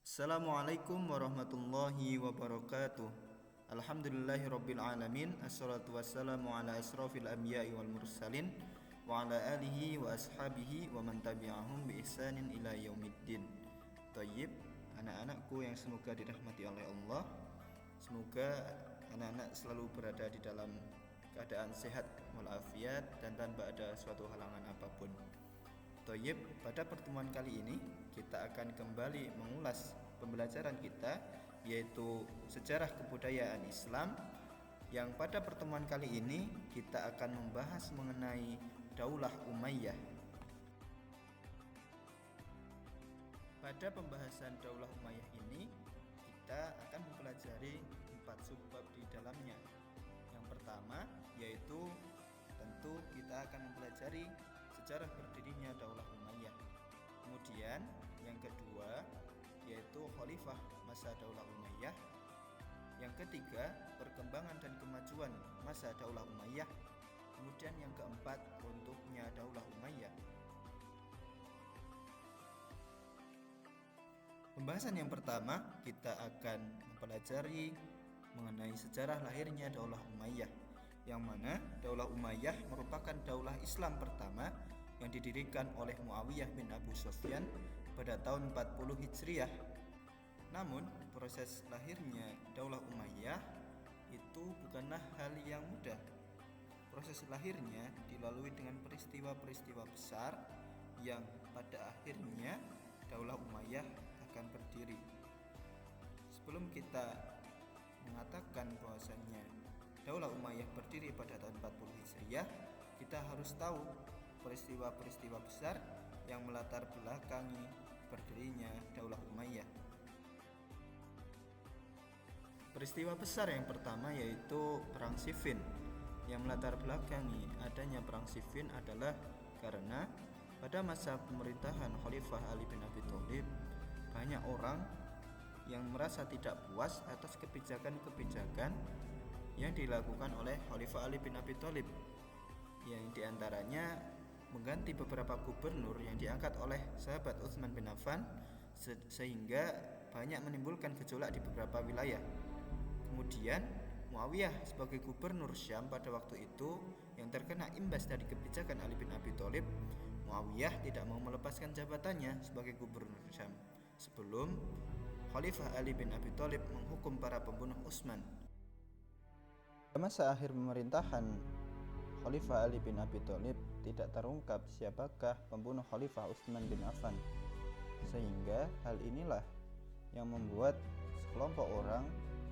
Assalamualaikum warahmatullahi wabarakatuh. Alhamdulillahirabbil alamin. Assalatu wassalamu ala asrofil anbiya'i wal mursalin wa ala alihi wa ashabihi wa man tabi'ahum bi ihsanin ila yaumiddin. Thayyib, anak-anakku yang semoga dirahmati oleh Allah. Semoga anak-anak selalu berada di dalam keadaan sehat walafiat dan tanpa ada suatu halangan apapun. Toyib, pada pertemuan kali ini kita akan kembali mengulas pembelajaran kita, yaitu sejarah kebudayaan Islam, yang pada pertemuan kali ini kita akan membahas mengenai Daulah Umayyah. Pada pembahasan Daulah Umayyah ini kita akan mempelajari 4 subbab di dalamnya. Yang pertama yaitu tentu kita akan mempelajari sejarah berdirinya Daulah Umayyah. Kemudian yang kedua yaitu khalifah masa Daulah Umayyah. Yang ketiga, perkembangan dan kemajuan masa Daulah Umayyah. Kemudian yang keempat, runtuhnya Daulah Umayyah. Pembahasan yang pertama kita akan mempelajari mengenai sejarah lahirnya Daulah Umayyah, yang mana Daulah Umayyah merupakan daulah Islam pertama yang didirikan oleh Muawiyah bin Abu Sufyan pada tahun 40 Hijriah. Namun, proses lahirnya Daulah Umayyah itu bukanlah hal yang mudah. Proses lahirnya dilalui dengan peristiwa-peristiwa besar yang pada akhirnya Daulah Umayyah akan berdiri. Sebelum kita mengatakan bahwasannya Daulah Umayyah berdiri pada tahun 40 Hijriah, kita harus tahu peristiwa-peristiwa besar yang melatar belakangi berdirinya Daulah Umayyah. Peristiwa besar yang pertama yaitu Perang Siffin. Yang melatar belakangi adanya Perang Siffin adalah karena pada masa pemerintahan Khalifah Ali bin Abi Thalib, banyak orang yang merasa tidak puas atas kebijakan-kebijakan yang dilakukan oleh Khalifah Ali bin Abi Thalib, yang diantaranya mengganti beberapa gubernur yang diangkat oleh sahabat Utsman bin Affan, sehingga banyak menimbulkan gejolak di beberapa wilayah. Kemudian Muawiyah sebagai gubernur Syam pada waktu itu yang terkena imbas dari kebijakan Ali bin Abi Thalib, Muawiyah tidak mau melepaskan jabatannya sebagai gubernur Syam sebelum Khalifah Ali bin Abi Thalib menghukum para pembunuh Utsman. Pada masa akhir pemerintahan Khalifah Ali bin Abi Thalib tidak terungkap siapakah pembunuh Khalifah Utsman bin Affan, sehingga hal inilah yang membuat sekelompok orang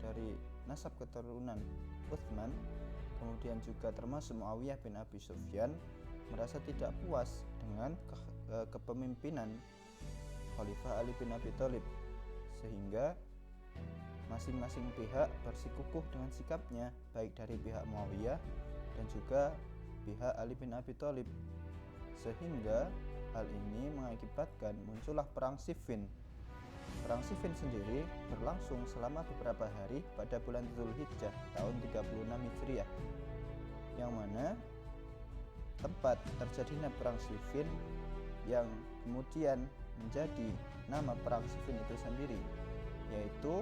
dari nasab keturunan Utsman, kemudian juga termasuk Muawiyah bin Abi Sufyan, merasa tidak puas dengan kepemimpinan Khalifah Ali bin Abi Thalib, sehingga masing-masing pihak bersikukuh dengan sikapnya, baik dari pihak Muawiyah dan juga pihak Ali bin Abi Thalib, sehingga hal ini mengakibatkan muncullah Perang Siffin. Perang Siffin sendiri berlangsung selama beberapa hari pada bulan Dzulhijjah tahun 36 Hijriah, yang mana tempat terjadinya Perang Siffin yang kemudian menjadi nama Perang Siffin itu sendiri yaitu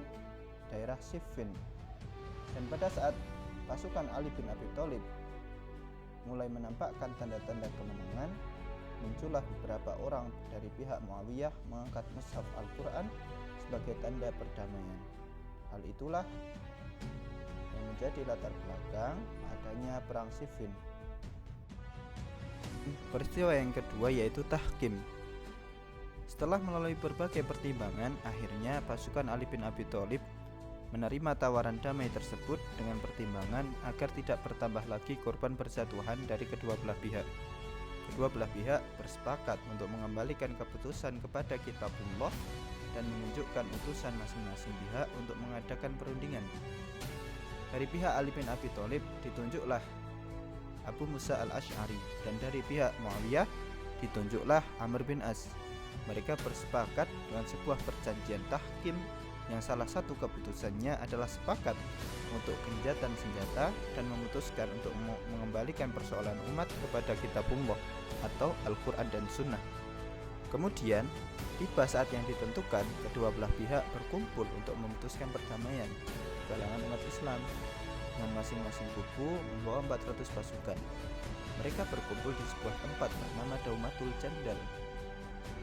daerah Siffin. Dan pada saat pasukan Ali bin Abi Thalib mulai menampakkan tanda-tanda kemenangan, muncullah beberapa orang dari pihak Muawiyah mengangkat mushaf Al-Quran sebagai tanda perdamaian. Hal itulah yang menjadi latar belakang adanya Perang Siffin. Peristiwa yang kedua yaitu Tahkim. Setelah melalui berbagai pertimbangan, akhirnya pasukan Ali bin Abi Thalib menerima tawaran damai tersebut dengan pertimbangan agar tidak bertambah lagi korban persatuan dari kedua belah pihak. Kedua belah pihak bersepakat untuk mengembalikan keputusan kepada Kitabullah dan menunjukkan utusan masing-masing pihak untuk mengadakan perundingan. Dari pihak Ali bin Abi Thalib ditunjuklah Abu Musa al-Asy'ari, dan dari pihak Muawiyah ditunjuklah Amr bin As. Mereka bersepakat dengan sebuah perjanjian tahkim yang salah satu keputusannya adalah sepakat untuk gencatan senjata dan memutuskan untuk mengembalikan persoalan umat kepada Kitabullah atau Al-Quran dan Sunnah. Kemudian, tiba saat yang ditentukan, kedua belah pihak berkumpul untuk memutuskan perdamaian di kalangan umat Islam dengan masing-masing kubu membawa 400 pasukan. Mereka berkumpul di sebuah tempat bernama Daumatul Jandal.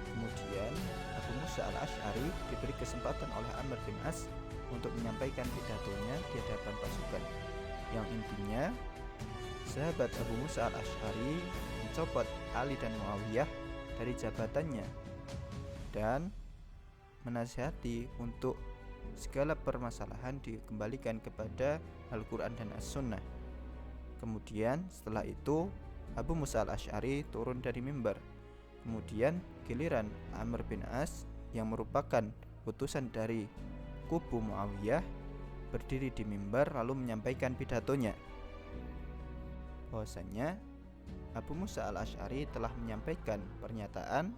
Kemudian, Abu Musa al-Asy'ari diberi kesempatan oleh Amr bin As untuk menyampaikan pidatonya di hadapan pasukan, yang intinya sahabat Abu Musa al-Asy'ari mencopot Ali dan Muawiyah dari jabatannya dan menasihati untuk segala permasalahan dikembalikan kepada Al-Quran dan As-Sunnah. Kemudian setelah itu Abu Musa al-Asy'ari turun dari mimbar. Kemudian giliran Amr bin As yang merupakan utusan dari kubu Muawiyah berdiri di mimbar lalu menyampaikan pidatonya bahwasanya Abu Musa al-Asy'ari telah menyampaikan pernyataan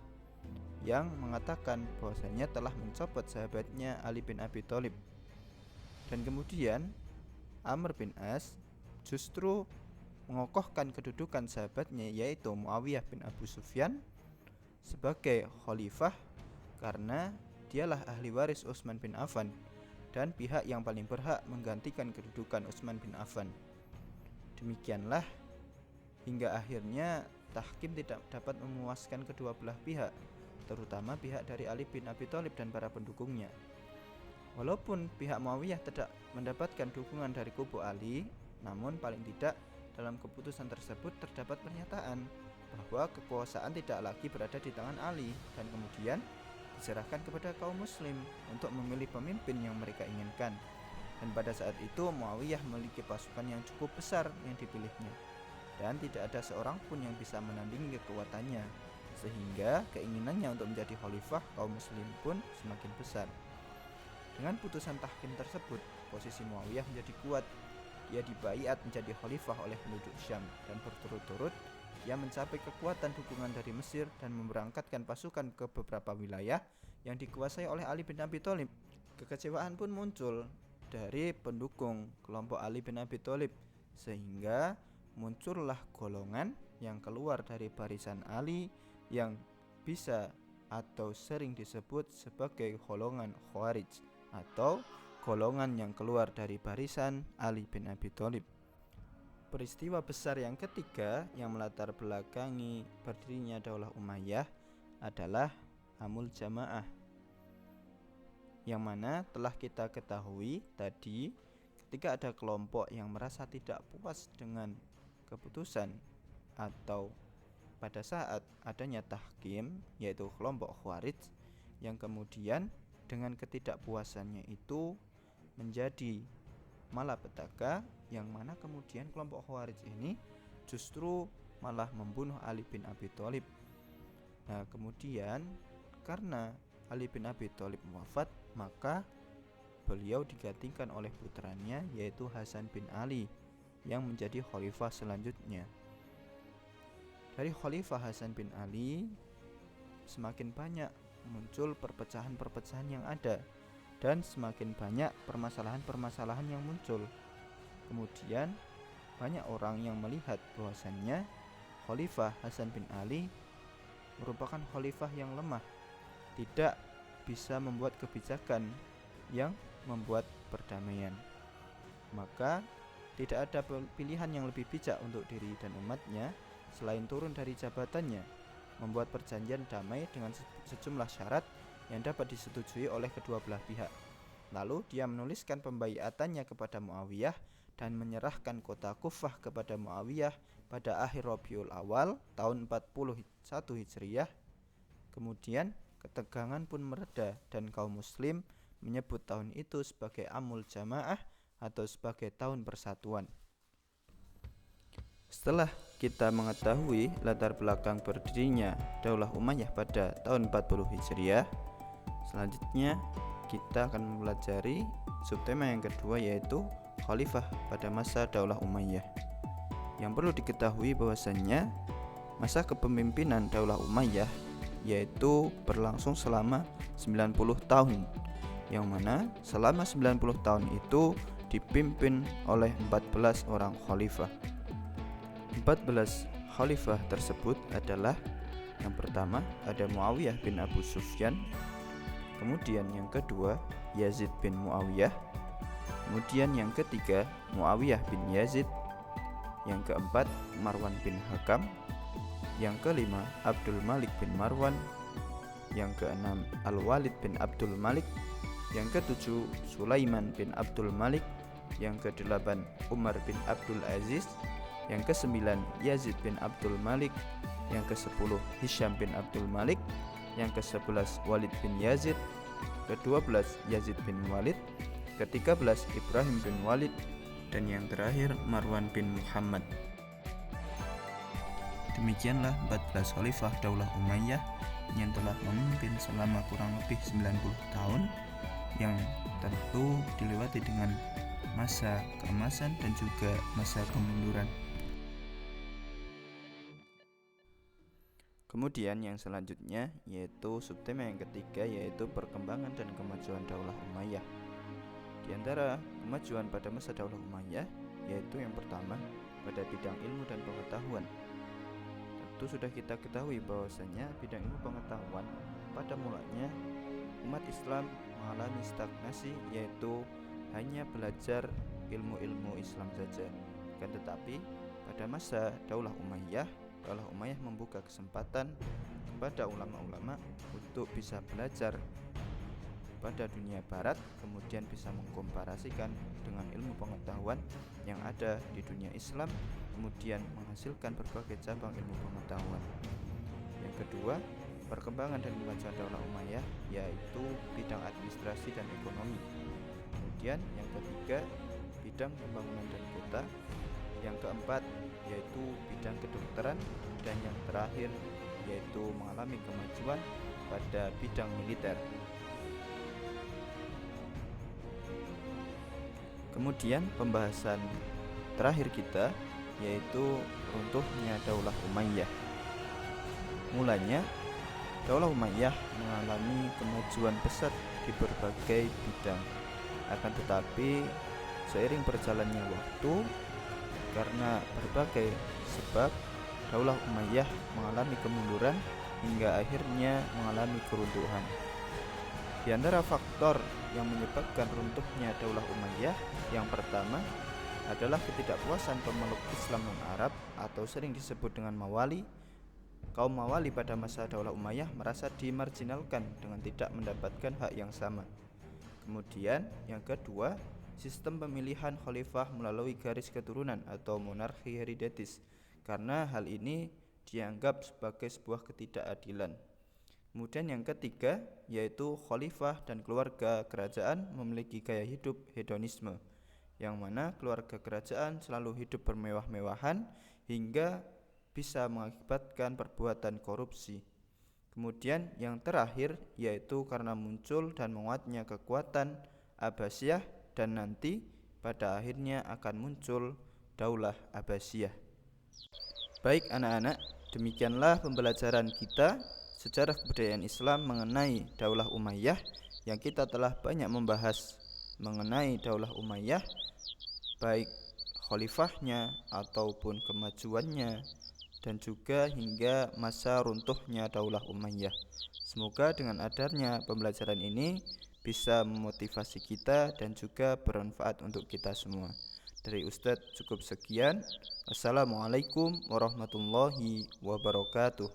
yang mengatakan bahwasanya telah mencopot sahabatnya Ali bin Abi Thalib. Dan kemudian Amr bin As justru mengokohkan kedudukan sahabatnya yaitu Muawiyah bin Abu Sufyan sebagai khalifah karena dialah ahli waris Utsman bin Affan dan pihak yang paling berhak menggantikan kedudukan Utsman bin Affan. Demikianlah hingga akhirnya tahkim tidak dapat memuaskan kedua belah pihak, terutama pihak dari Ali bin Abi Thalib dan para pendukungnya. Walaupun pihak Muawiyah tidak mendapatkan dukungan dari kubu Ali, namun paling tidak dalam keputusan tersebut terdapat pernyataan bahwa kekuasaan tidak lagi berada di tangan Ali dan kemudian diserahkan kepada kaum muslim untuk memilih pemimpin yang mereka inginkan. Dan pada saat itu Muawiyah memiliki pasukan yang cukup besar yang dipilihnya, dan tidak ada seorang pun yang bisa menandingi kekuatannya, sehingga keinginannya untuk menjadi khalifah kaum muslim pun semakin besar. Dengan putusan tahkim tersebut, posisi Muawiyah menjadi kuat. Ia dibaiat menjadi khalifah oleh penduduk Syam dan berturut-turut ia mencapai kekuatan dukungan dari Mesir dan memberangkatkan pasukan ke beberapa wilayah yang dikuasai oleh Ali bin Abi Thalib. Kekecewaan pun muncul dari pendukung kelompok Ali bin Abi Thalib, sehingga muncullah golongan yang keluar dari barisan Ali yang bisa atau sering disebut sebagai golongan Khawarij atau golongan yang keluar dari barisan Ali bin Abi Thalib. Peristiwa besar yang ketiga yang melatar belakangi berdirinya Daulah Umayyah adalah Amul Jamaah, yang mana telah kita ketahui tadi ketika ada kelompok yang merasa tidak puas dengan keputusan atau pada saat adanya tahkim yaitu kelompok Khawarij yang kemudian dengan ketidakpuasannya itu menjadi malapetaka, yang mana kemudian kelompok Khawarij ini justru malah membunuh Ali bin Abi Thalib. Nah, kemudian karena Ali bin Abi Thalib wafat, maka beliau digantikan oleh putranya yaitu Hasan bin Ali yang menjadi khalifah selanjutnya. Dari khalifah Hasan bin Ali semakin banyak muncul perpecahan-perpecahan yang ada dan semakin banyak permasalahan-permasalahan yang muncul. Kemudian banyak orang yang melihat bahwasannya Khalifah Hasan bin Ali merupakan khalifah yang lemah, tidak bisa membuat kebijakan yang membuat perdamaian. Maka tidak ada pilihan yang lebih bijak untuk diri dan umatnya selain turun dari jabatannya, membuat perjanjian damai dengan sejumlah syarat yang dapat disetujui oleh kedua belah pihak. Lalu dia menuliskan pembaiatannya kepada Muawiyah dan menyerahkan kota Kufah kepada Muawiyah pada akhir Rabiul Awal tahun 41 Hijriyah. Kemudian ketegangan pun mereda dan kaum muslim menyebut tahun itu sebagai Amul Jamaah atau sebagai tahun persatuan. Setelah kita mengetahui latar belakang berdirinya Daulah Umayyah pada tahun 40 Hijriah, selanjutnya kita akan mempelajari subtema yang kedua yaitu Khalifah pada masa Daulah Umayyah. Yang perlu diketahui bahwasannya masa kepemimpinan Daulah Umayyah yaitu berlangsung selama 90 tahun, yang mana selama 90 tahun itu dipimpin oleh 14 orang khalifah. 14 khalifah tersebut adalah Yang pertama ada Muawiyah bin Abu Sufyan, kemudian yang kedua Yazid bin Muawiyah, kemudian yang ketiga Muawiyah bin Yazid, yang keempat Marwan bin Hakam, yang kelima Abdul Malik bin Marwan, yang keenam Al-Walid bin Abdul Malik, yang ketujuh Sulaiman bin Abdul Malik, yang kedelapan Umar bin Abdul Aziz, yang kesembilan Yazid bin Abdul Malik, yang ke-10 Hisham bin Abdul Malik, yang ke-11 Walid bin Yazid, ke-12 Yazid bin Walid, ke-13 Ibrahim bin Walid, dan yang terakhir Marwan bin Muhammad. Demikianlah 14 khalifah Daulah Umayyah yang telah memimpin selama kurang lebih 90 tahun, yang tentu dilewati dengan masa keemasan dan juga masa kemunduran. Kemudian yang selanjutnya yaitu subtema yang ketiga, yaitu perkembangan dan kemajuan Daulah Umayyah. Di antara kemajuan pada masa Daulah Umayyah yaitu yang pertama pada bidang ilmu dan pengetahuan. Tentu sudah kita ketahui bahwasanya bidang ilmu pengetahuan pada mulanya umat Islam mengalami stagnasi, yaitu hanya belajar ilmu-ilmu Islam saja. Kan tetapi pada masa Daulah Umayyah membuka kesempatan kepada ulama-ulama untuk bisa belajar pada dunia barat, kemudian bisa mengkomparasikan dengan ilmu pengetahuan yang ada di dunia Islam, kemudian menghasilkan berbagai cabang ilmu pengetahuan. Yang kedua, perkembangan dan kemajuan Daulah Umayyah yaitu bidang administrasi dan ekonomi. Kemudian yang ketiga, bidang pembangunan dan kota. Yang keempat yaitu bidang kedokteran, dan yang terakhir yaitu mengalami kemajuan pada bidang militer. Kemudian pembahasan terakhir kita yaitu runtuhnya Daulah Umayyah. Mulanya Daulah Umayyah mengalami kemajuan pesat di berbagai bidang. Akan tetapi seiring berjalannya waktu, karena berbagai sebab, Daulah Umayyah mengalami kemunduran hingga akhirnya mengalami keruntuhan. Di antara faktor yang menyebabkan runtuhnya Daulah Umayyah, yang pertama adalah ketidakpuasan pemeluk Islam non-Arab atau sering disebut dengan Mawali. Kaum Mawali pada masa Daulah Umayyah merasa dimarginalkan dengan tidak mendapatkan hak yang sama. Kemudian yang kedua, sistem pemilihan khalifah melalui garis keturunan atau monarki hereditaris, karena hal ini dianggap sebagai sebuah ketidakadilan. Kemudian yang ketiga yaitu khalifah dan keluarga kerajaan memiliki gaya hidup hedonisme, yang mana keluarga kerajaan selalu hidup bermewah-mewahan hingga bisa mengakibatkan perbuatan korupsi. Kemudian yang terakhir yaitu karena muncul dan menguatnya kekuatan Abbasiyah, dan nanti pada akhirnya akan muncul Daulah Abbasiyah. Baik anak-anak, demikianlah pembelajaran kita sejarah kebudayaan Islam mengenai Daulah Umayyah, yang kita telah banyak membahas mengenai Daulah Umayyah, baik khalifahnya ataupun kemajuannya, dan juga hingga masa runtuhnya Daulah Umayyah. Semoga dengan adanya pembelajaran ini bisa memotivasi kita dan juga bermanfaat untuk kita semua. Dari Ustadz cukup sekian. Wassalamualaikum warahmatullahi wabarakatuh.